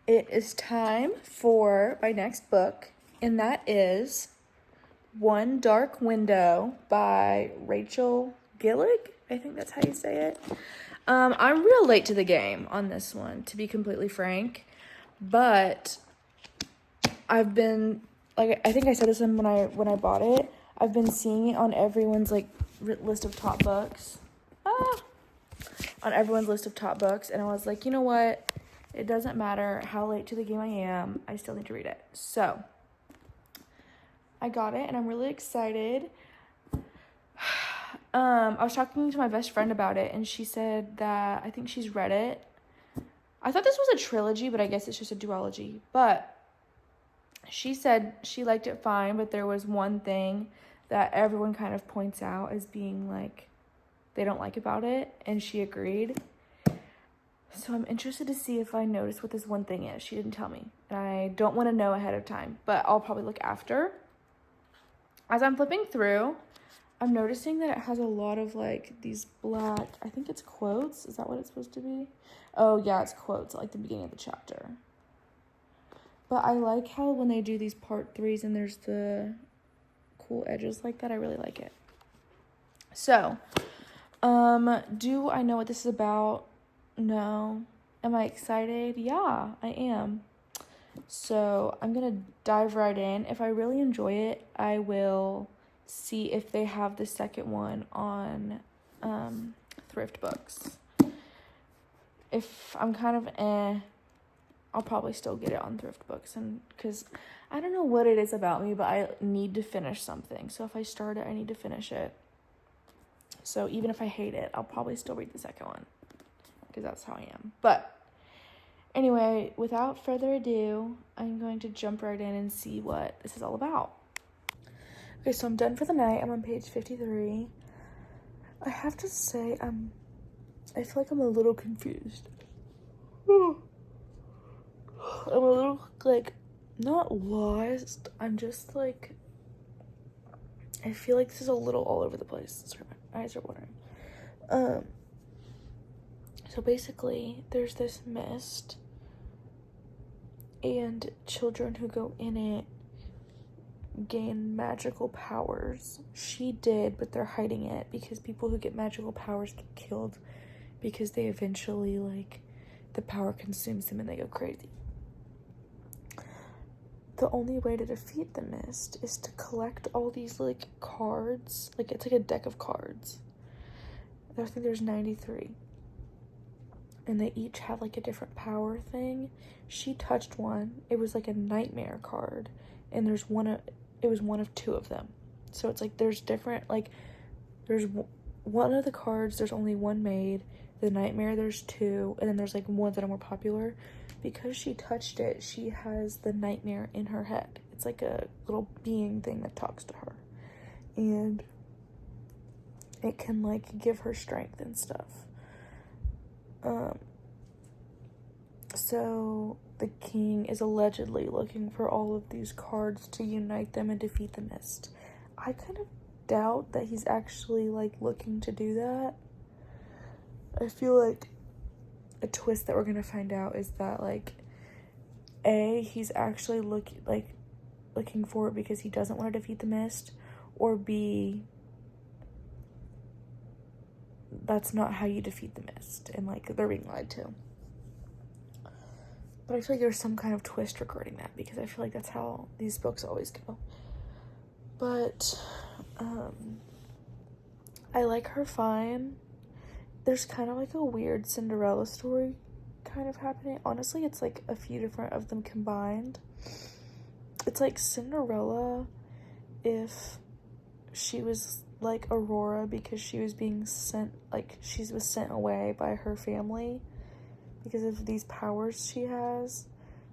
It is time for my next book, and that is One Dark Window by Rachel Gillig. I think that's how you say it. I'm real late to the game on this one, to be completely frank, but I've been, like, I think I said this when I bought it. I've been seeing it on everyone's list of top books. On everyone's list of top books, and I was like, you know what? It doesn't matter how late to the game I am. I still need to read it. So I got it, and I'm really excited. I was talking to my best friend about it, and she said that I think she's read it. I thought this was a trilogy, but I guess it's just a duology. But she said she liked it fine, but there was one thing that everyone kind of points out as being like they don't like about it, and she agreed. So I'm interested to see if I notice what this one thing is. She didn't tell me, and I don't want to know ahead of time, but I'll probably look after. As I'm flipping through, I'm noticing that it has a lot of like these black, I think it's quotes. Is that what it's supposed to be? Oh yeah, it's quotes at like the beginning of the chapter. But I like how when they do these part 3s and there's the cool edges like that, I really like it. So, do I know what this is about? No. Am I excited? Yeah, I am. So I'm gonna dive right in. If I really enjoy it, I will see if they have the second one on Thrift Books. If I'm kind of I'll probably still get it on Thrift Books, and because I don't know what it is about me, but I need to finish something. So if I start it, I need to finish it. So even if I hate it, I'll probably still read the second one, because that's how I am. But anyway, without further ado, I'm going to jump right in and see what this is all about. Okay, so I'm done for the night. I'm on page 53. I have to say, I feel like I'm a little confused. I'm a little, not lost. I'm just, I feel like this is a little all over the place. Sorry, my eyes are watering. So basically, there's this mist, and children who go in it gain magical powers. She did, but they're hiding it because people who get magical powers get killed because they eventually, the power consumes them and they go crazy. The only way to defeat the mist is to collect all these, cards. It's like a deck of cards. I think there's 93. And they each have, a different power thing. She touched one. It was, a nightmare card. And it was one of 2 of them. So it's, there's different, there's one of the cards, there's only 1 made. The nightmare, there's 2. And then there's, ones that are more popular. Because she touched it, she has the nightmare in her head. It's like a little being thing that talks to her. And it can, give her strength and stuff. So the king is allegedly looking for all of these cards to unite them and defeat the mist. I kind of doubt that he's actually, looking to do that. I feel like a twist that we're gonna find out is that, he's actually looking for it because he doesn't want to defeat the mist, or B, that's not how you defeat the mist, and, they're being lied to. But I feel like there's some kind of twist regarding that, because I feel like that's how these books always go. But, I like her fine. There's kind of, a weird Cinderella story kind of happening. Honestly, it's, a few different of them combined. It's, Cinderella if she was like Aurora, because she was being sent, she was sent away by her family because of these powers she has.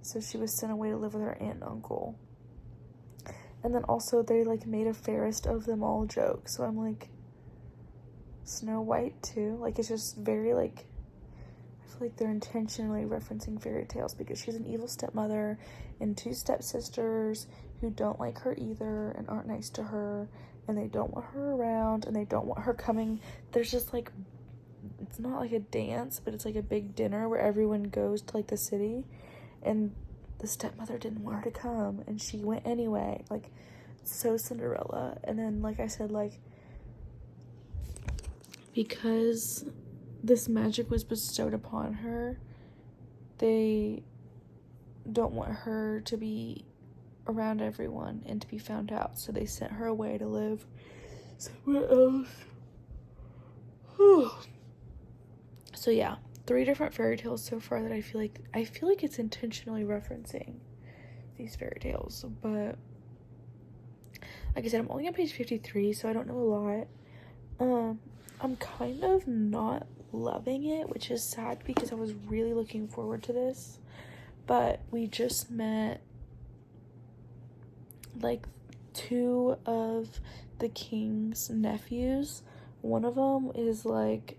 So she was sent away to live with her aunt and uncle. And then also they made a fairest of them all joke. So I'm Snow White too. It's just very I feel like they're intentionally referencing fairy tales, because she's an evil stepmother and 2 stepsisters who don't like her either and aren't nice to her, and they don't want her around, and they don't want her coming. There's just it's not a dance, but it's a big dinner where everyone goes to the city, and the stepmother didn't want her to come, and she went anyway. Like, so Cinderella. And then, like I said, like, because this magic was bestowed upon her, they don't want her to be around everyone and to be found out, so they sent her away to live somewhere else. So yeah, 3 different fairy tales so far that I feel like it's intentionally referencing these fairy tales. But like I said, I'm only on page 53, so I don't know a lot. I'm kind of not loving it, which is sad because I was really looking forward to this. But we just met like 2 of the king's nephews. One of them is like,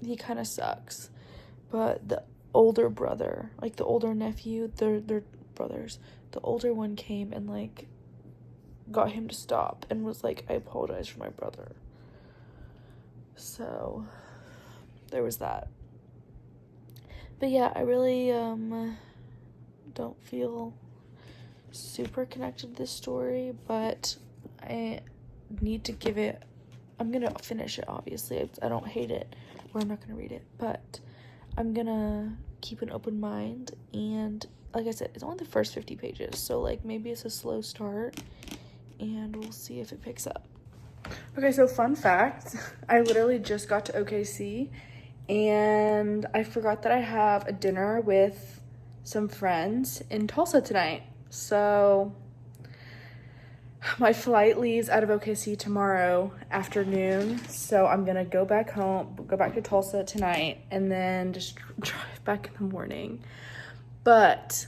he kind of sucks, but the older brother, like the older nephew, they're brothers, the older one came and like got him to stop and was like, I apologize for my brother. So there was that. But yeah, I really don't feel super connected to this story, but I need to give it, I'm gonna finish it, obviously. I don't hate it, or I'm not gonna read it, but I'm gonna keep an open mind. And like I said, it's only the first 50 pages, so like maybe it's a slow start and we'll see if it picks up. Okay, so fun fact, I literally just got to OKC and I forgot that I have a dinner with some friends in Tulsa tonight. So my flight leaves out of OKC tomorrow afternoon, so I'm gonna go back to Tulsa tonight, and then just drive back in the morning. But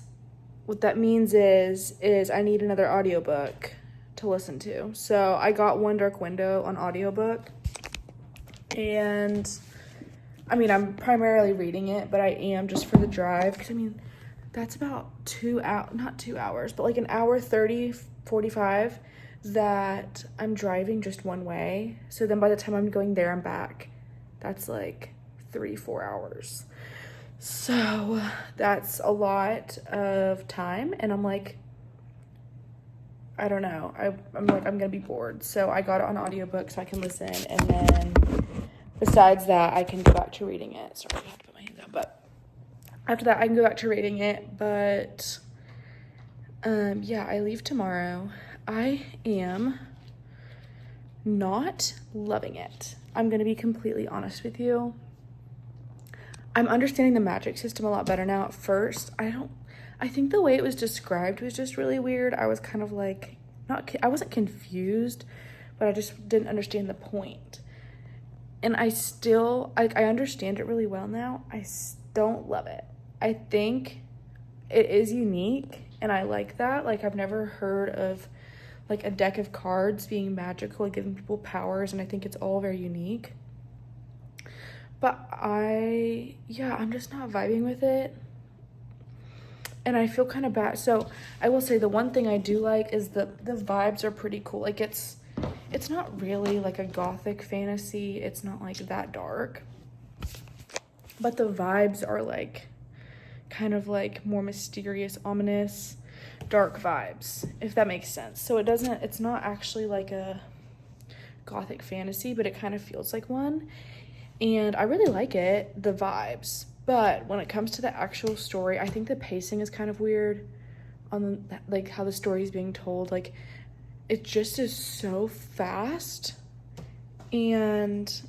what that means is I need another audiobook to listen to. So I got One Dark Window on audiobook, and I mean, I'm primarily reading it, but I am just for the drive, because I mean, that's about 2 hours, not 2 hours, but like an hour 30, 45 that I'm driving just one way. So then by the time I'm going there and back, that's like 3-4 hours. So that's a lot of time, and I'm like, I don't know. I'm like, I'm gonna be bored. So I got it on audiobook so I can listen, and then besides that, I can go back to reading it. Sorry, I have to put my hands down, but after that, I can go back to reading it. But yeah, I leave tomorrow. I am not loving it. I'm gonna be completely honest with you. I'm understanding the magic system a lot better now. At first, I think the way it was described was just really weird. I was kind of like, I wasn't confused, but I just didn't understand the point. And I understand it really well now. I don't love it. I think it is unique, and I like that. Like, I've never heard of like a deck of cards being magical and giving people powers, and I think it's all very unique. But I'm just not vibing with it. And I feel kind of bad. So I will say the one thing I do like is the vibes are pretty cool. Like, it's not really like a gothic fantasy. It's not like that dark. But the vibes are like kind of like more mysterious, ominous, dark vibes, if that makes sense. So it's not actually like a gothic fantasy, but it kind of feels like one. And I really like it, the vibes. But when it comes to the actual story, I think the pacing is kind of weird on like how the story is being told. Like, it just is so fast, and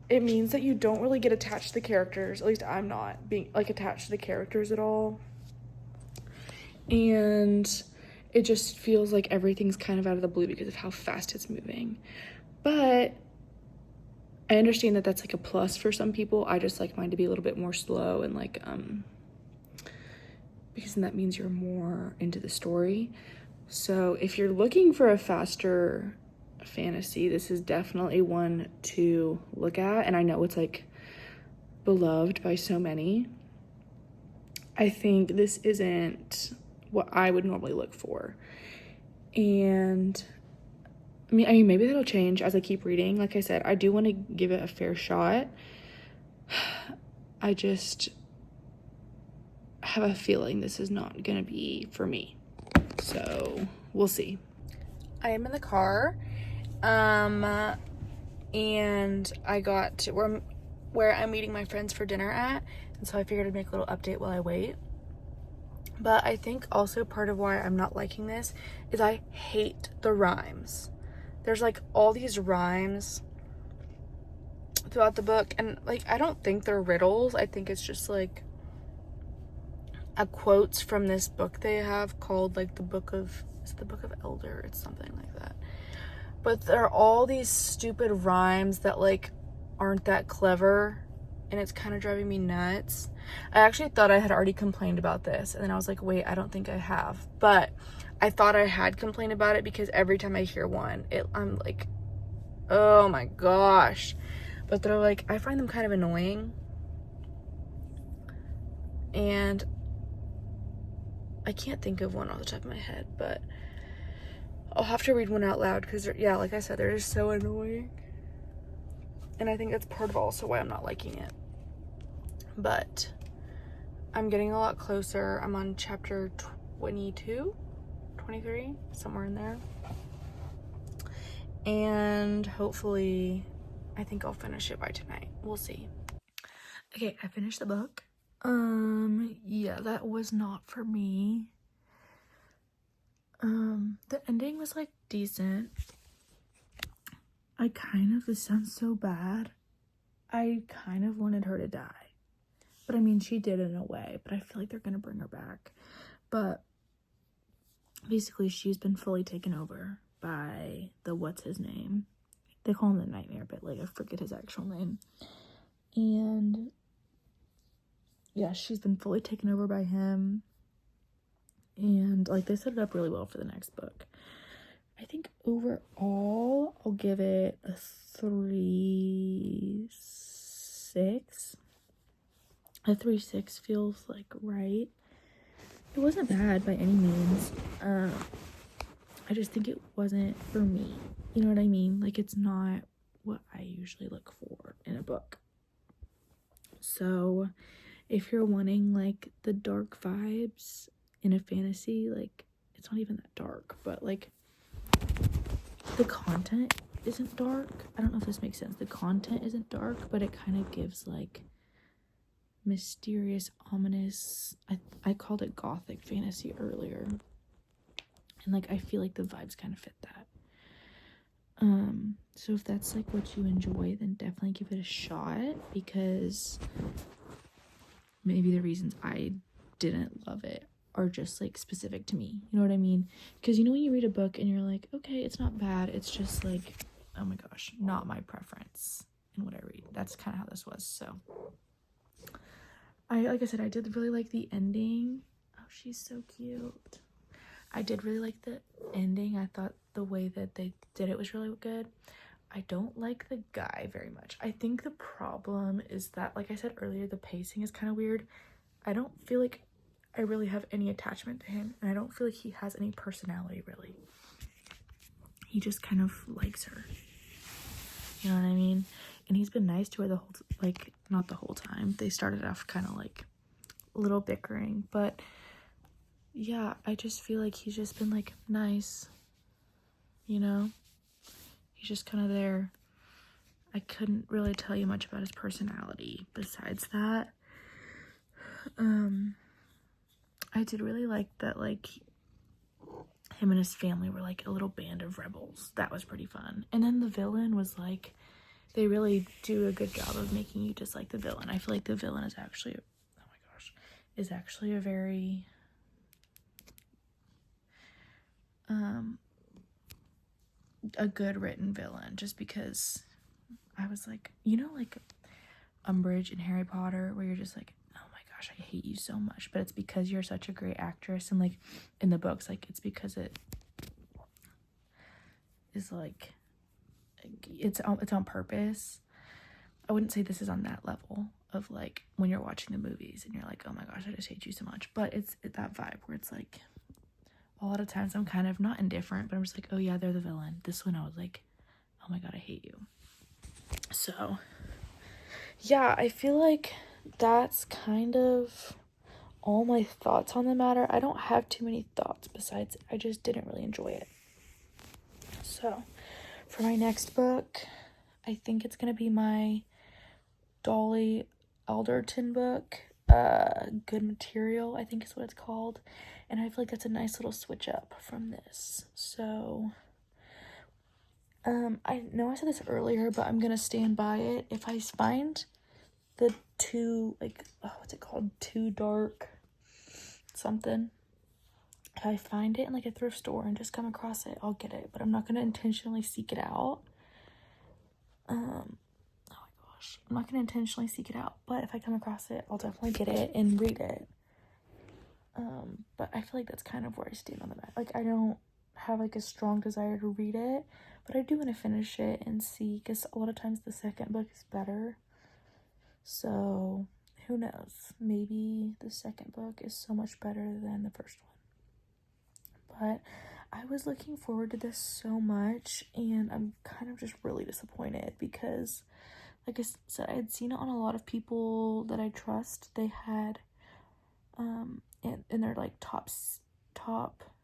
it means that you don't really get attached to the characters. At least I'm not being like attached to the characters at all. And it just feels like everything's kind of out of the blue because of how fast it's moving. But I understand that that's like a plus for some people. I just like mine to be a little bit more slow, and like because then that means you're more into the story. So if you're looking for a faster fantasy, this is definitely one to look at. And I know it's like beloved by so many. I think this isn't what I would normally look for. And I mean, maybe that'll change as I keep reading. Like I said, I do want to give it a fair shot. I just have a feeling this is not gonna be for me. So we'll see. I am in the car, and I got to where I'm meeting my friends for dinner at, and so I figured I'd make a little update while I wait. But I think also part of why I'm not liking this is I hate the rhymes. There's like all these rhymes throughout the book, and like I don't think they're riddles. I think it's just like a quotes from this book they have called like the book of Elder. It's something like that. But there are all these stupid rhymes that like aren't that clever, and it's kind of driving me nuts. I actually thought I had already complained about this, and then I was like, wait, I don't think I have. But I thought I had complained about it because every time I hear one, I'm like, oh my gosh. But they're like, I find them kind of annoying. And I can't think of one off the top of my head, but I'll have to read one out loud because, yeah, like I said, they're just so annoying. And I think that's part of also why I'm not liking it. But I'm getting a lot closer. I'm on chapter 22, 23, somewhere in there. And hopefully, I think I'll finish it by tonight. We'll see. Okay, I finished the book. Yeah, that was not for me. The ending was like decent. This sounds so bad. I kind of wanted her to die. But I mean, she did in a way, but I feel like they're gonna bring her back. But basically, she's been fully taken over by the what's his name? They call him the Nightmare, but like I forget his actual name. And yeah, she's been fully taken over by him. And like they set it up really well for the next book. I think overall I'll give it a 3.6. A 3.6 feels like right. It wasn't bad by any means. I just think it wasn't for me. You know what I mean? Like it's not what I usually look for in a book. So if you're wanting like the dark vibes in a fantasy, like it's not even that dark, but like the content isn't dark. I don't know if this makes sense. The content isn't dark, but it kind of gives like mysterious, ominous, I called it gothic fantasy earlier, and like I feel like the vibes kind of fit that. So if that's like what you enjoy, then definitely give it a shot, because maybe the reasons I didn't love it are just like specific to me, you know what I mean? Because you know when you read a book and you're like, okay, it's not bad, it's just like, oh my gosh, not my preference in what I read. That's kind of how this was. So like I said, I did really like the ending. Oh, she's so cute. I did really like the ending. I thought the way that they did it was really good. I don't like the guy very much. I think the problem is that, like I said earlier, the pacing is kind of weird. I don't feel like I really have any attachment to him, and I don't feel like he has any personality, really. He just kind of likes her. You know what I mean? And he's been nice to her the whole, like, not the whole time. They started off kind of, like, a little bickering, but yeah, I just feel like he's just been, like, nice, you know? He's just kind of there. I couldn't really tell you much about his personality besides that. I did really like that, like, him and his family were, like, a little band of rebels. That was pretty fun. And then the villain was, like, they really do a good job of making you dislike the villain. I feel like the villain is actually, oh my gosh, is actually a very, a good written villain, just because I was like, you know, like Umbridge in Harry Potter, where you're just like, oh my gosh, I hate you so much, but it's because you're such a great actress. And like in the books, like it's because it is like it's on purpose. I wouldn't say this is on that level of like when you're watching the movies and you're like, oh my gosh, I just hate you so much, but it's that vibe where it's like a lot of times I'm kind of not indifferent, but I'm just like, oh yeah, they're the villain. This one I was like, oh my god, I hate you. So yeah, I feel like that's kind of all my thoughts on the matter. I don't have too many thoughts besides I just didn't really enjoy it. So, for my next book, I think it's going to be my Dolly Alderton book, Good Material, I think is what it's called. And I feel like that's a nice little switch up from this. So, I know I said this earlier, but I'm going to stand by it. If I find the what's it called? Too Dark something. If I find it in like a thrift store and just come across it, I'll get it. But I'm not going to intentionally seek it out. Oh my gosh. I'm not going to intentionally seek it out. But if I come across it, I'll definitely get it and read it. But I feel like that's kind of where I stand on the matter. Like, I don't have like a strong desire to read it, but I do want to finish it and see, because a lot of times the second book is better. So who knows, maybe the second book is so much better than the first one. But I was looking forward to this so much, and I'm kind of just really disappointed because, like I said, I had seen it on a lot of people that I trust. They had in their like top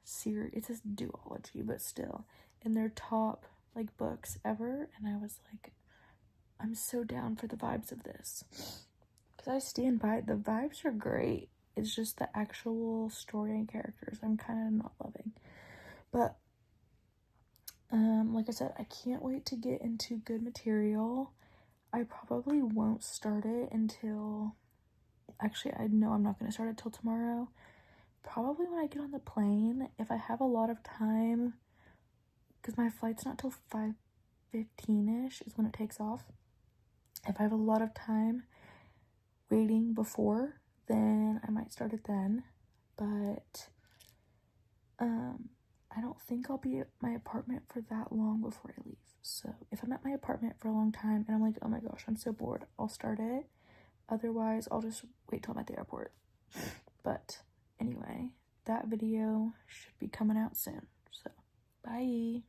series, it says duology, but still in their top like books ever, and I was like, I'm so down for the vibes of this, because I stand by it. The vibes are great. It's just the actual story and characters I'm kind of not loving. But like I said, I can't wait to get into Good Material. I probably won't start it until, actually, I know I'm not going to start it till tomorrow. Probably when I get on the plane, if I have a lot of time, because my flight's not till 5:15ish is when it takes off. If I have a lot of time waiting before, then I might start it then. But I don't think I'll be at my apartment for that long before I leave. So if I'm at my apartment for a long time and I'm like, oh my gosh, I'm so bored, I'll start it. Otherwise, I'll just wait till I'm at the airport. But anyway, that video should be coming out soon. So, bye.